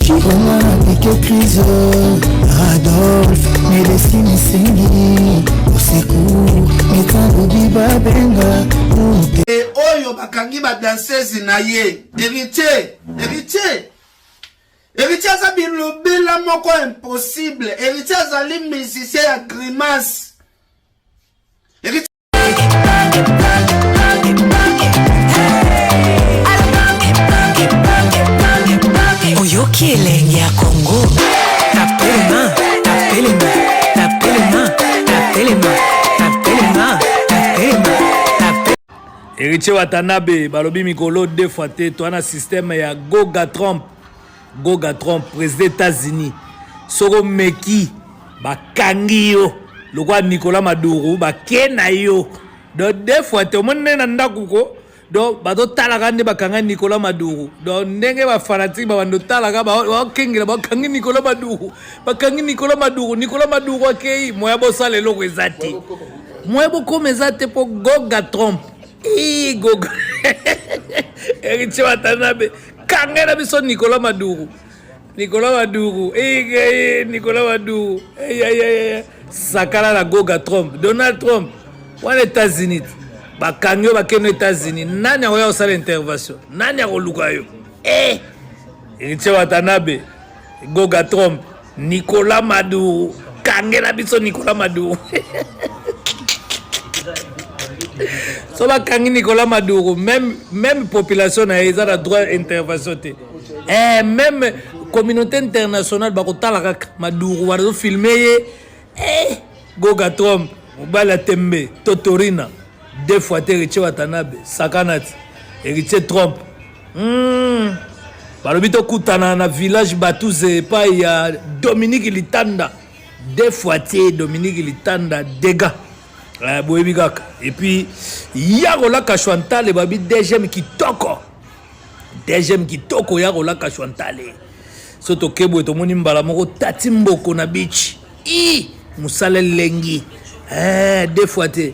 Chiroma Piqué Criso Adolphe Médecine Sengi Oseku Metango Biba Benga Et Oyo bakangi ba danseuse na ye héritier azali lobela moko impossible héritier azali musicien ya grimace Oyoki elenge ya Congo tapelema Héritier Watanabe balobi mikolo deux fois te to na système ya Goga Trump président États-Unis soko meki bakangi yo lokwa Nicolas Maduro bakena yo do deux fois te monne na ndakuko do bato talaka nde bakanga Nicolas Maduro do ndenge ba fanatique ba bando talaka ba kengela bakangi Nicolas Maduro akei moya bosale loko ezati moya bokoma ezate po Goga Trump Goga Héritier Watanabe kangela biso Nicolas Maduro sakala la Goga Trump Donald Trump wana États-Unis bakangi bakeno États-Unis nani akoya kosala intervention nani akoluka yo Héritier Watanabe Goga Trump Nicolas Maduro kangela biso Nicolas Maduro so bakangi Nicolas Maduro même population na eza na droit intervention te même communauté internationale bakotala kaka Maduro bazo filmer ye Goga Trump mobala tembe Totorina deux fois te Héritier Watanabe sakanati Héritier Trump balobi tokutana na village Batuze pa ya Dominique Litanda deux fois te Dominique Litanda dégâts boyebi kaka et puis Yakolaka Chantal babi deuxième kitoko Yakolaka Chantal soto kebo tomoni mbala moko tati mboko na beach musale lengi deux fois te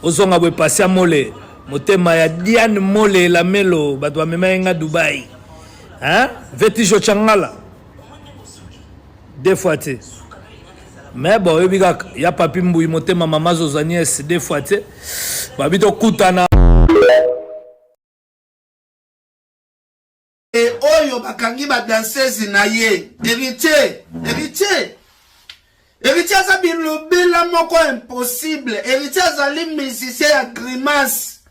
ozonga boye passer mole motema ya Diane Mole la melo bato bamema nga Dubai Vetijo Changala deux fois te mais bon yebi kaka ya papi mbuyi motema mama Zozanies deux fois te babi tokutana et Oyo bakangi ba danseuse na ye héritier azali lobela moko impossible héritier azali musicien ya grimace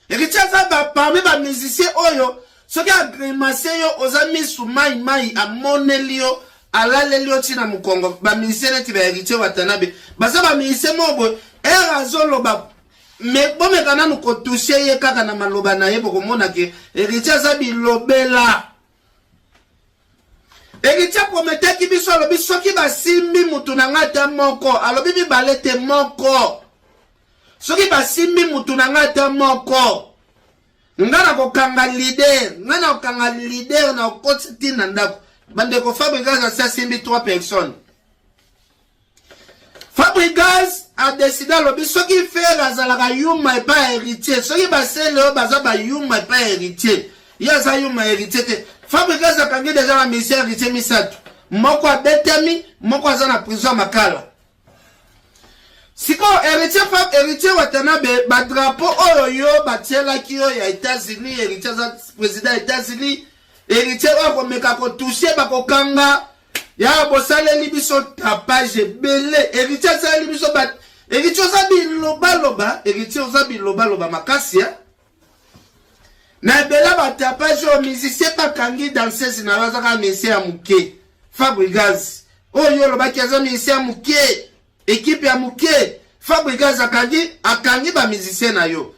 héritier azali parmi ba musicien oyo soki a grimace yo oza misu mai amoneli yo alaleli yo tina mukongo ba musicien neti ba Héritier Watanabe baza ba musicien mobo azoloba me bomeka nanu kotushe ye kaka na maloba na ye bokomona ke Héritier azali lobela Héritier prometaki biso alobi soki basimbi mutu na ngata moko alobi mibale te moko soki basimbi mutu na ngata moko ngana kokanga leader na okoti tina ndako bandeko Fabregas a simbi 3 personnes Fabregas a décidé alobi soki faire azalaka yuma epa Héritier soki basele baza ba yuma epa Héritier yaza yuma Héritier te Fabregas a kangi déjà la mission Héritier misatu moko abetami moko aza na prison makala siko Héritier Watanabe ba drapeau oyo batielaki yo ya États-Unis Héritier za président États-Unis Héritier okomeka kotouche bakokanga ya bosaleli biso tapage belé Héritier azali biso Héritier oza biloba makasi na bela batapage o musicien bakangi danseuse na bazaka musicien ya muke Fabregas oyo lobaki aza musicien ya muke équipe ya muke Fabregas akangi ba musicien na yo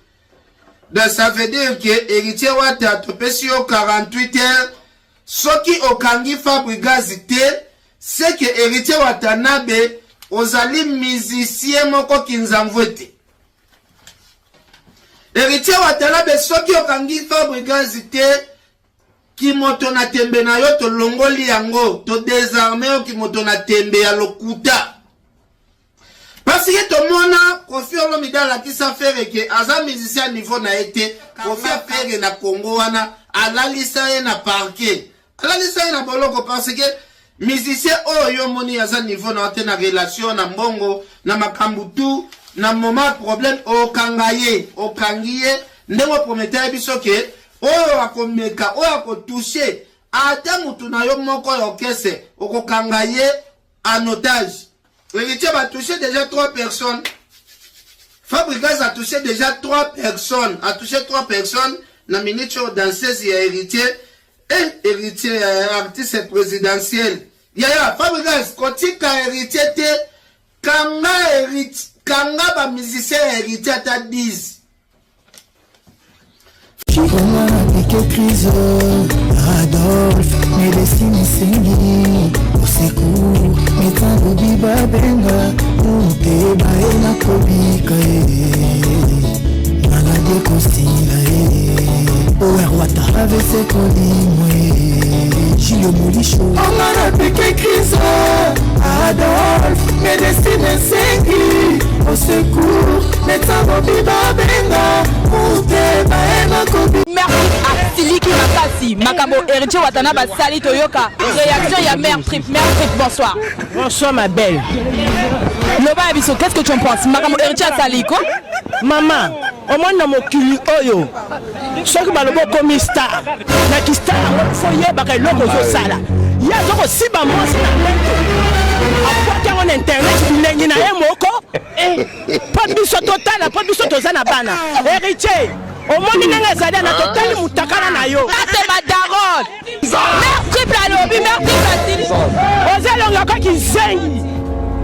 donc ça veut dire que Héritier Wata topesi yo 48 heures soki okangi Fabregas te c'est que Héritier Watanabe ozali musicien moko kinzamvwe te Héritier Watanabe soki okangi Fabregas te kimoto na tembe na yo to longoli yango to désarmer yo kimoto na tembe ya lokuta parce que to mona Koffi Olomide alakisa fere ke aza musicien niveau na ete Koffi fere na Congo wana alalisa ye na parquet alalisa na boloko parce que musicien oyo moni aza niveau na te na relation na mbongo na makambutu na moment problème okangaye ndenge prometteur biso ke oyo akomeka oyo akotoucher ata mutu na yo moko ya okese okokangaye en otage. Héritier va toucher déjà 3 personnes. Fabricaz a touché déjà 3 personnes. A touché 3 personnes. Na minute danseuse ya héritier. Et héritier artiste présidentiel. Ya Fabricaz kotika héritier te kanga ba musicien héritier ata 10. Chikoma Piqué Criso Adolphe Médecine Sengi Oseku Metango Biba Benga Ute Baena Kobika Malade Kostila Ower Wata Avese Kolimwe Gilles Molicho Omara Piqué Criso Adolphe Médecine Sengi Oseku Metango Biba Benga Ute Baena Kobika. Merci à Siliki Makasi, Makamo Héritier Watanabe Sali Toyoka. Réaction ya Mère Trip, bonsoir. Bonsoir ma belle. Loba Abisso, qu'est-ce que tu en penses? Makamo Héritier Sali quoi? Maman, au moins dans mon cul oyo. Ce que balobo comme star. Na ki star, faut y ba loko zo sala. Ya zoko si ba moi si na lento. Après qu'on internet bilengi na moko. Pas de biso total, pas de biso tozana bana. Héritier au moins il n'a pas na total mutakana na yo. C'est ma daronne. Mère Triple à lobby, Mère Triple à Ozelo ngaka ki zengi.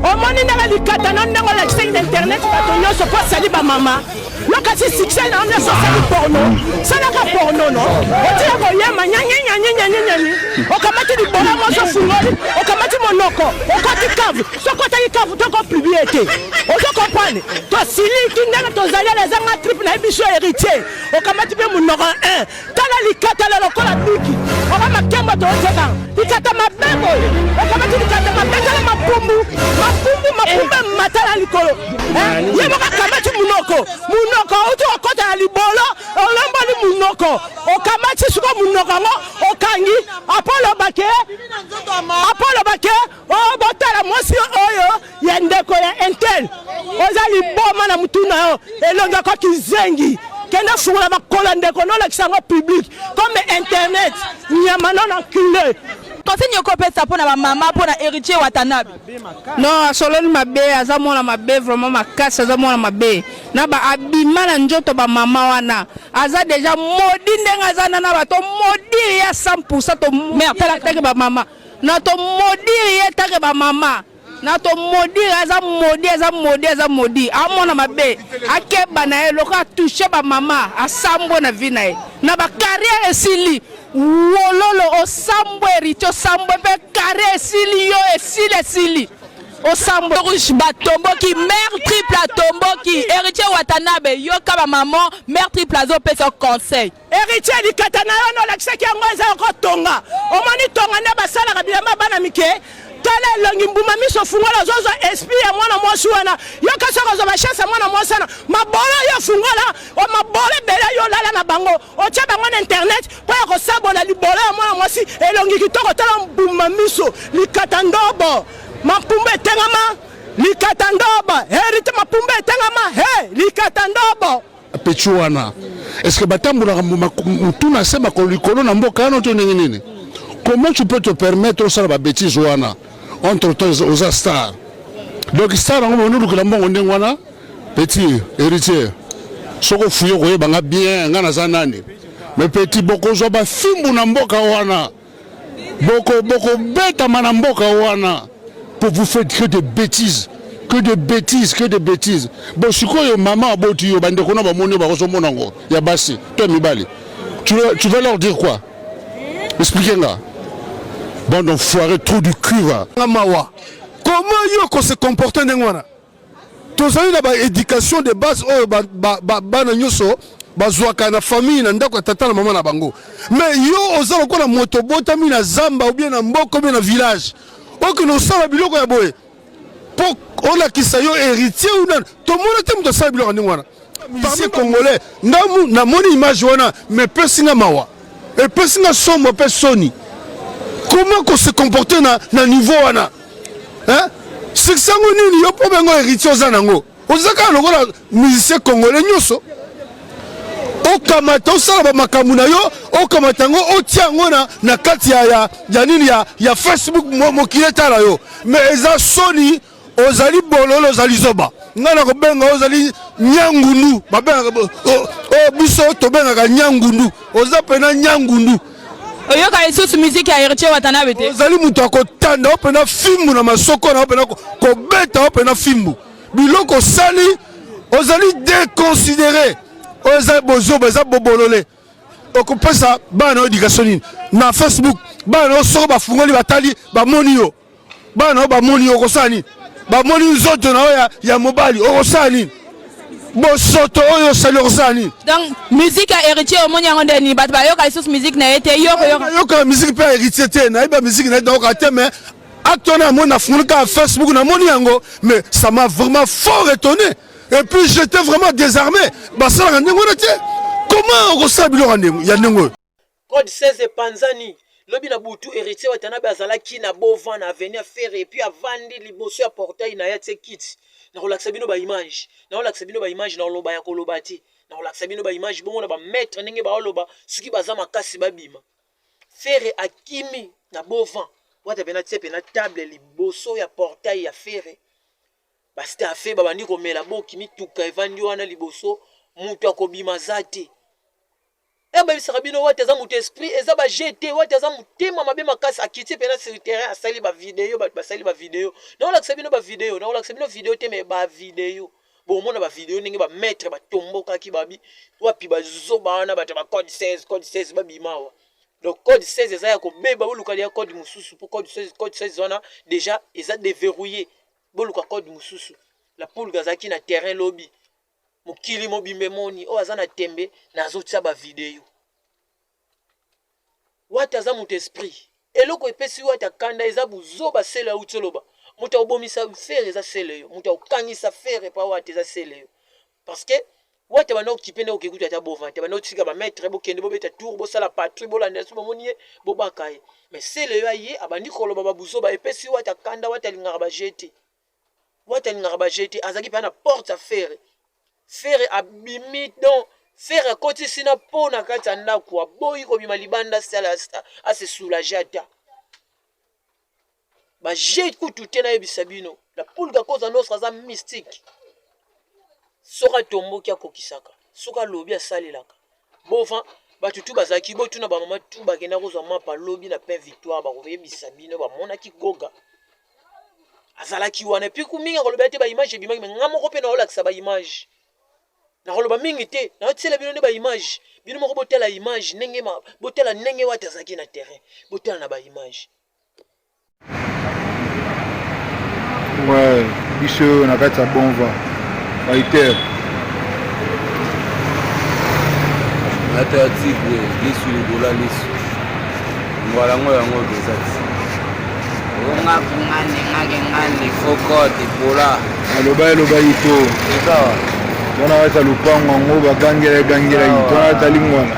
Au moins il n'a pas dit katana ndanga la chaîne d'internet batonyo so pas sali ba mama. Lokasi succès na on sali porno. Ça na ka porno no. Otia ko yema nyanya. Okamati di bola mo so fungoli, okamati monoko, okati kavu. So kota ki kavu to ko publier. Ozo comprendre. To sili kindanga to zalia les anga triple na biso héritier. Okamati be monoko 1. Tala likata la lokola biki. Okama kemba to ozeka. Likata mabembo. Okamati likata mabembo la mapumbu matala likolo. Yeba kamati monoko. Munoko oto okota ya libolo olomba ni munoko okamati suko munoko ngo okangi apolo bake o botala mosi oyo ya ndeko ya entel ozali boma na mutuna yo elonga ko kizengi kenda fungula bakola ndeko no lakisango public comme internet nyama non enculé. Conseil yoko pesa pona ba mama pona héritier Watanabe. Non, soloni mabe azamona mabe vraiment makasi azamona mabe. Na ba abima na njoto ba mama wana. Aza déjà modi ndenga azana na bato modi ya 100% to mère tala teke ba mama. Na to modi ya teke ba mama. Na to modi aza modi. Amona mabe. Akeba na eloko toucher ba mama asambo na vie na ye. Na ba carrière esili. Wololo osambo héritier osambo pe carré esili yo esili osambo rouge batomboki Mère Triple à tomboki héritier Watanabe yoka ba maman Mère Triple azo pe son conseil héritier di katana yo no lakisa ki yango eza ko tonga omoni tonga na basala ka bilamba bana mike tala longi mbuma miso fungola zozo esprit ya mwana mwasi wana yo kasoko zo ba chance mwana mwasi na mabola yo fungola o mabola bela yo lala na bango o tia bango na internet po ya ko sabola libola ya mwana mwasi elongi kitoko tala mbuma miso likata ndobo mapumbe tengama likata ndobo hérité mapumbe tengama likata ndobo pechuana est-ce que batambola mutuna sema ko likolo na mboka no to nini comment tu peux te permettre ça ba bêtise wana entre toi aux stars donc star ngo nous que la mbongo ndengwana petit héritier soko fuyo ko yeba nga bien nga na zanani mais petit boko zo ba fimbu na mboka wana boko beta mana mboka wana pour vous faire que de bêtises bon sikoyo maman aboti yo bande kona ba moni ba ko mona ngo ya basi toi mibali tu vas leur dire quoi expliquez-moi. Bon, donc, foiré trop du cul, va. Comment yo se comporter n'engwana? Tous les na ba éducation de base oh ba na nyoso bazwaka na famille na ndako tata na maman na bango. Mais yo ozalo ko na moto botami na zamba ou bien na mboko ou bien na village. Ok no sala biloko ya boye. Pour on a qui ça yo héritier ou non? Tout le monde tem to sala biloko n'engwana. Parmi congolais, na moni image wana mais pesinga mawa. Et pesinga somo pe soni. comment qu'on se comporte na niveau wana hein succès nini yo po bengo héritier ozanango ozaka lokola musicien congolais nyoso okamata osala bamakambo na yo okamata yango otia yango na kati ya nini ya Facebook mokili etala yo mais eza soni ozali bololo ozali zoba ngai na kobenga ozali nyangundu babengaka biso tobengaka nyangundu oza pena nyangundu oyoka lisusu musique ya Héritier Watanabe te ozali moto akotanda opena fimbu na masoko na opena kobeta opena fimbu biloko osali ozali déconsidéré oza bozoba eza bobolole okopesa bana éducation nini na Facebook bana osoko bafungoli batali bamoni yo bana bamoni yo okosala nini bamoni nzoto na oyo ya mobali okosala nini bosoto oyo osali okosala nini donc musique ya Héritier omoni yango ndeni bato bayoka lisusu musique na ye te yoka musique mpe ya Héritier te nayebi musique na ye nayoka te mais acte wana amoni nafungoli kaka Facebook namoni yango mais ça m'a vraiment fort étonné. Et puis j'étais vraiment désarmé. Comment on sait que Code 16 Panzani, lobi na butu Héritier Watanabe azalaki na bovan na venir faire et puis avandi liboso ya portail na yatse kit. Na relaxa bino ba image. Na relaxa bino ba image na loba ya kolobati. Na relaxa bino ba image bongo na ba mettre ndenge ba loba suki baza makasi babima. Faire akimi na bovan. Wata pena tsepe na table liboso ya portail ya faire. Basta afe babandi komela boki mituka evandi wana liboso mutu akobima zate eba bisaka bino wate za mutu esprit eza ba jeté wate za mutema mabe makasi akiti pena sur terrain asali ba vidéo basali ba vidéo na wala ksabino ba vidéo na wala ksabino vidéo te me ba vidéo bo mona ba vidéo ninge ba mettre ba tomboka ki babi wapi ba zoba wana ba code 16 babimawa donc code 16 eza ya ko beba boluka ya code mususu pour code 16 wana déjà eza déverrouillé boluka code mususu la poule gazaki na terrain lobby mukili mobimbe moni o azana tembe na zotia ba vidéo wata za mutu esprit eloko epesi wata kanda eza buzoba sele utoloba mutu obomisa faire eza sele yo mutu okangisa faire pa wata eza sele yo parce que wata bana okipende okekuta ta bovante bana otika ba maître bo kende bo beta tour bo sala patrie bo landa so monier bo bakaye mais sele yo aye abandi koloba ba buzoba epesi wata kanda wata lingara ba jeté wata lingara ba jeté azaki pa na porte à faire abimi donc faire koti sina pona kata ndako boyi ko bima libanda sala ase soulager ata ba jet kutu tena ebisabino la poule ga cause nostra za mystique soka tombo kya kokisaka soka lobi asalelaka bova batutu bazaki bo tuna ba mama tu bagenda kozwa mapa lobi na pain victoire ba koyebisabino ba mona ki goga azalaki wana puis kuminga ko lobi ate ba image bima ngamo ko pe na olakisa ba image na koloba mingi te na otsela bino ne ba image bino moko botela image ndenge botela ndenge wata zaki na terrain botela na ba image ouais biso na kati ya bonva fighter ata tigwe lisu libola lisu ngwala ngo yango bezati onga ngane fokote bola aloba ito sawa tona wata lupango ngo bagangela itona talingwana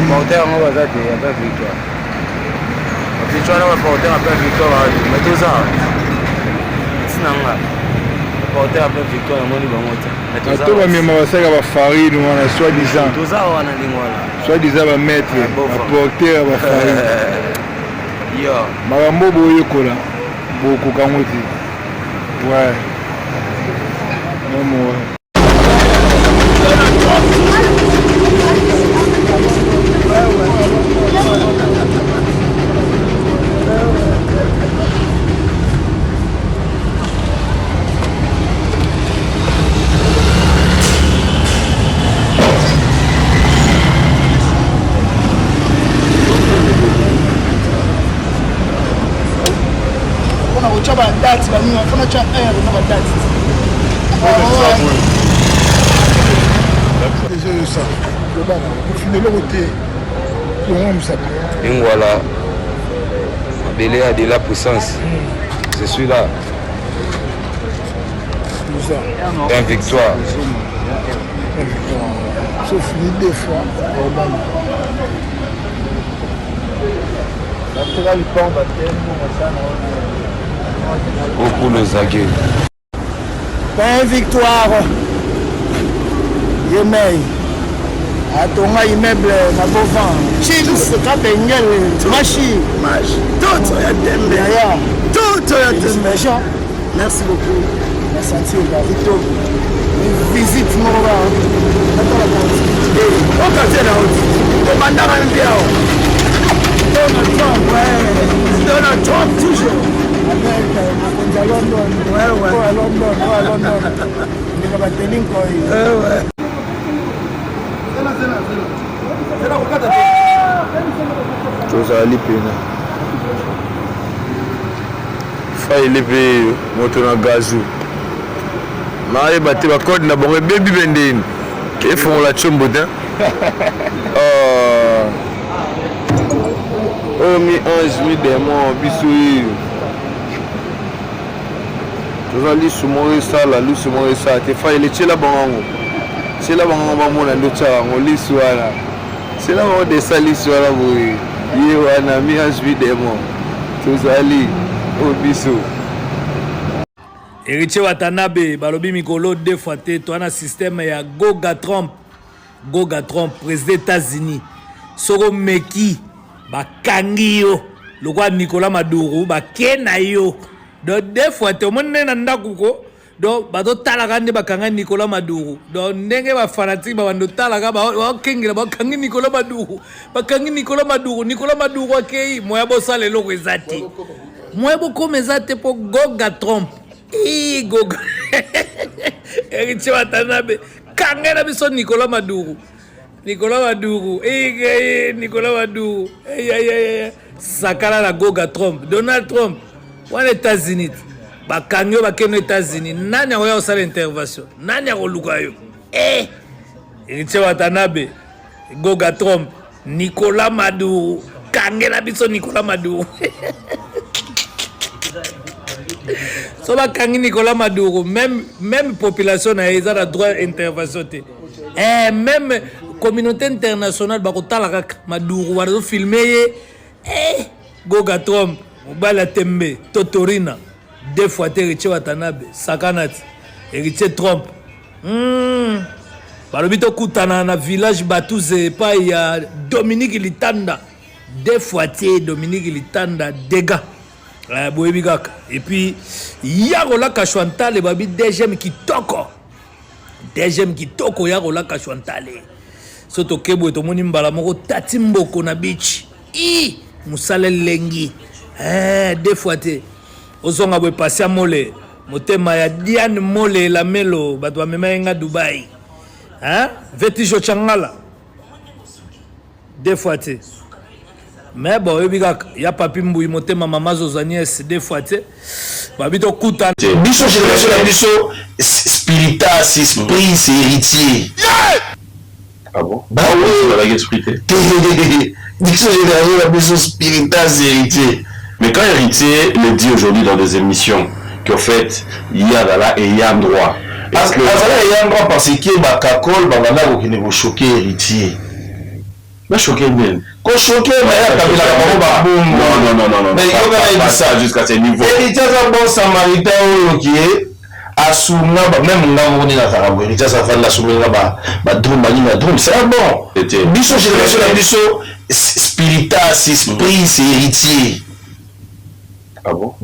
porteur ngo bazate ya pas victoire apitwa na porteur a pas victoire metoza sinanga porteur a pas victoire moni bamota metoza to ba mema basaka ba farine wana soi-disant toza wana lingwana soi-disant ba maître ba porteur ba farine yo magambo boyekola boko kangoti ouais momo ba date ba nini fona cha air na ba date déjà ça le bas pour finir le côté on musaka ingwala belé a de la puissance c'est celui-là Un victoire. Sauf fini 2 fois. Au pour le zagué. Pas une victoire. Yemei. Atonga immeuble na Bovan. Chins Kapengel Machi. Tout ya tembe. Tout ya tembe. Merci beaucoup. Merci la Victor. Visite Mora. On quartier là haut. Commandant Ambiao. Donald Trump, ouais. Donald Trump toujours. Avec à London. Ouais. À London. Il va tenir quoi. Ouais. tozali pena faile mpe moto na gazu nayeba te bakode na bango ebebi bendeni efongola tshombo te oyo mi ange mi démon biso oyo tozali sumo esala lusumo esala te faile tiela bango bamona ndo tya yango lisu wana tiela bango desa lisu wana boye ye wana mi ange mi démon tozali oyo biso Héritier Watanabe balobi mikolo 2 fois te toana système ya Goga Trump président États-Unis soko meki bakangi yo lokwa Nicolas Maduro bakena yo do 2 fois te omone na ndakuko do bato talaka nde bakanga Nicolas Maduro do ndenge ba fanatique bando talaka bakengela bakangi Nicolas Maduro akei moya bosala eloko ezati moya bokoma ezate po Goga Trump Goga Héritier Watanabe kangela biso Nicolas Maduro sakala la Goga Trump Donald Trump wana États-Unis bakangyo bakeno États-Unis nani akoya kosala intervention nani akoluka yo Héritier Watanabe Goga Trump Nicolas Maduro kangela biso Nicolas Maduro so bakangi Nicolas Maduro même population na eza na droit intervention te même communauté internationale bakotala kaka Maduro wana filmer ye Goga Trump mobala tembe Totorina 2 fois te Héritier Watanabe sakanati Héritier Trump balobi tokutana na village Batuze epai ya Dominique Litanda 2 fois te Dominique Litanda dégâts boyebi kaka et puis yakolaka Chantal babi deuxième kitoko yakolaka Chantal so tokebwe tomoni mbala moko tati mboko na beach musala lengi 2 fois te ozonga bwe Passia Mole motema ya Diane Mole la melo bato bamema yenga Dubai Vetijo Changala 2 fois te mais bon il y a papi mbouy motema mama Zozanies 2 fois te babito kuta biso génération la biso spiritas esprit c'est héritier ah bon bah oui la expliqué biso génération la biso spiritas c'est héritier mais quand héritier le dit aujourd'hui dans des émissions qu'en fait il y a là et il y a un droit parce que il y a un droit parce que bakakol babana ko ne choquer héritier mais choquer bien ko choquer mais kabila ba non mais il y a ça jusqu'à ce niveau héritier ça bon samaritain qui est asuna même ngamo ni na zara héritier ça va la soumenga ba drum bani na drum c'est bon biso génération la biso spiritas esprit c'est héritier ah bon